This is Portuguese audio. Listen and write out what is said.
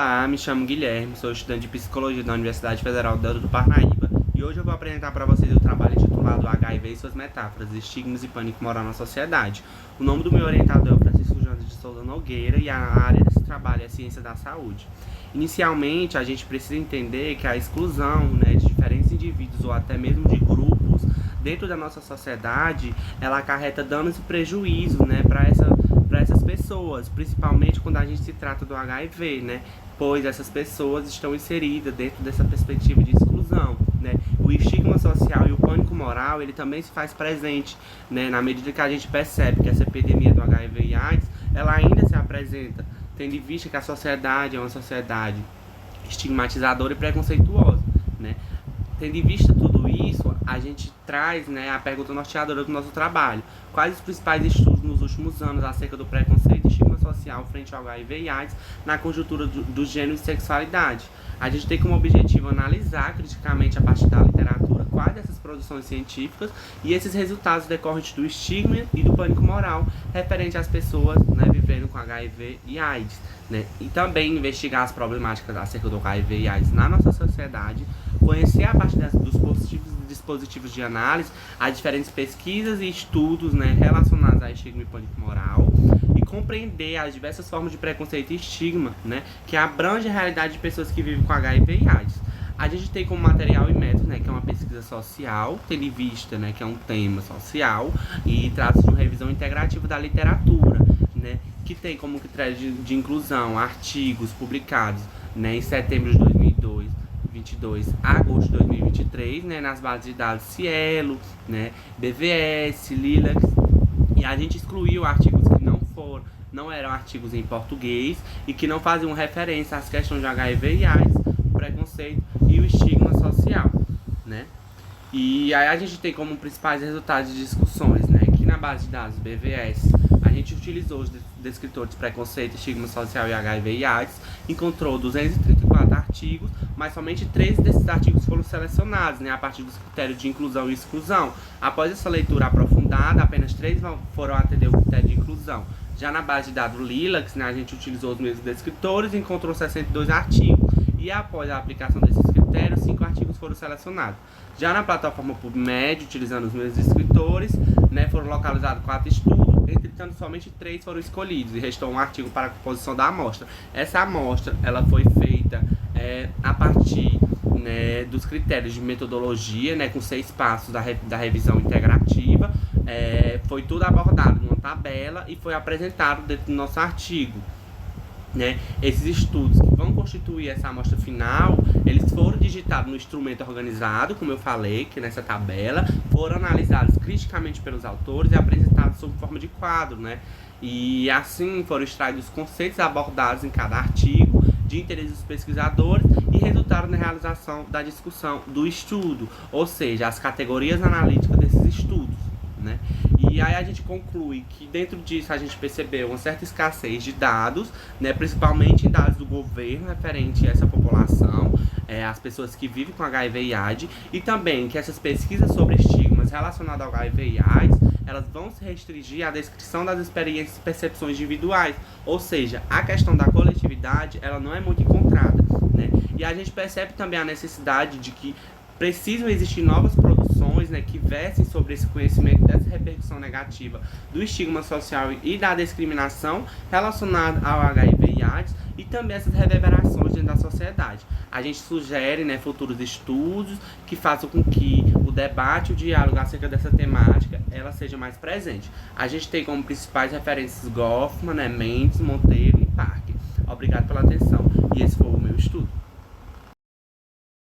Olá, me chamo Guilherme, sou estudante de Psicologia da Universidade Federal do Delta do Parnaíba e hoje eu vou apresentar para vocês o trabalho intitulado HIV e suas metáforas, estigmas e pânico moral na sociedade. O nome do meu orientador é Francisco Jonas de Souza Nogueira e a área desse trabalho é Ciência da Saúde. Inicialmente, a gente precisa entender que a exclusão, de diferentes indivíduos ou até mesmo de grupos dentro da nossa sociedade, ela acarreta danos e prejuízos, para essas pessoas, principalmente quando a gente se trata do HIV, pois essas pessoas estão inseridas dentro dessa perspectiva de exclusão, O estigma social e o pânico moral, ele também se faz presente, na medida que a gente percebe que essa epidemia do HIV e AIDS, ela ainda se apresenta, tendo em vista que a sociedade é uma sociedade estigmatizadora e preconceituosa, Tendo em vista tudo isso, a gente traz, a pergunta norteadora do nosso trabalho. Quais os principais estudos nos últimos anos acerca do preconceito e estigma social frente ao HIV e AIDS na conjuntura do gênero e sexualidade? A gente tem como objetivo analisar criticamente a partir da literatura quais dessas produções científicas e esses resultados decorrentes do estigma e do pânico moral referente às pessoas vivendo com HIV e AIDS. E também investigar as problemáticas acerca do HIV e AIDS na nossa sociedade, conhecer a partir dos dispositivos de análise as diferentes pesquisas e estudos relacionados a estigma e pânico moral e compreender as diversas formas de preconceito e estigma que abrange a realidade de pessoas que vivem com HIV e AIDS. A gente tem como material e método, que é uma pesquisa social, tendo em vista, que é um tema social, e trata-se de uma revisão integrativa da literatura, que tem como critério de inclusão artigos publicados em setembro de 2022 a agosto de 2023, nas bases de dados Cielo, BVS, Lilacs, e a gente excluiu artigos que não eram artigos em português e que não faziam referência às questões de HIV e AIDS, preconceito e o estigma social, E aí a gente tem como principais resultados de discussões, que na base de dados BVS a gente utilizou os descritores de preconceito, estigma social e HIV e AIDS, encontrou 234 artigos, mas somente 13 desses artigos foram selecionados, a partir dos critérios de inclusão e exclusão. Após essa leitura aprofundada, apenas 3 foram atender o critério de inclusão. Já na base de dados Lilacs, a gente utilizou os mesmos descritores e encontrou 62 artigos. E após a aplicação desses critérios, 5 artigos foram selecionados. Já na plataforma PubMed, utilizando os mesmos escritores, foram localizados 4 estudos, entretanto somente 3 foram escolhidos e restou um artigo para a composição da amostra. Essa amostra ela foi feita a partir dos critérios de metodologia, com 6 passos da revisão integrativa. Foi tudo abordado numa tabela e foi apresentado dentro do nosso artigo. Esses estudos que vão constituir essa amostra final, eles foram digitados no instrumento organizado, como eu falei, que nessa tabela, foram analisados criticamente pelos autores e apresentados sob forma de quadro, E assim foram extraídos os conceitos abordados em cada artigo, de interesse dos pesquisadores e resultaram na realização da discussão do estudo, ou seja, as categorias analíticas desses estudos, E aí a gente conclui que dentro disso a gente percebeu uma certa escassez de dados, principalmente em dados do governo referente a essa população, as pessoas que vivem com HIV e AIDS, e também que essas pesquisas sobre estigmas relacionados ao HIV e AIDS, elas vão se restringir à descrição das experiências e percepções individuais, ou seja, a questão da coletividade, ela não é muito encontrada, E a gente percebe também a necessidade de que precisam existir novas produções que versem sobre esse conhecimento dessa repercussão negativa do estigma social e da discriminação relacionada ao HIV e AIDS e também essas reverberações dentro da sociedade. A gente sugere futuros estudos que façam com que o debate e o diálogo acerca dessa temática ela seja mais presente. A gente tem como principais referências Goffman, Mendes, Monteiro,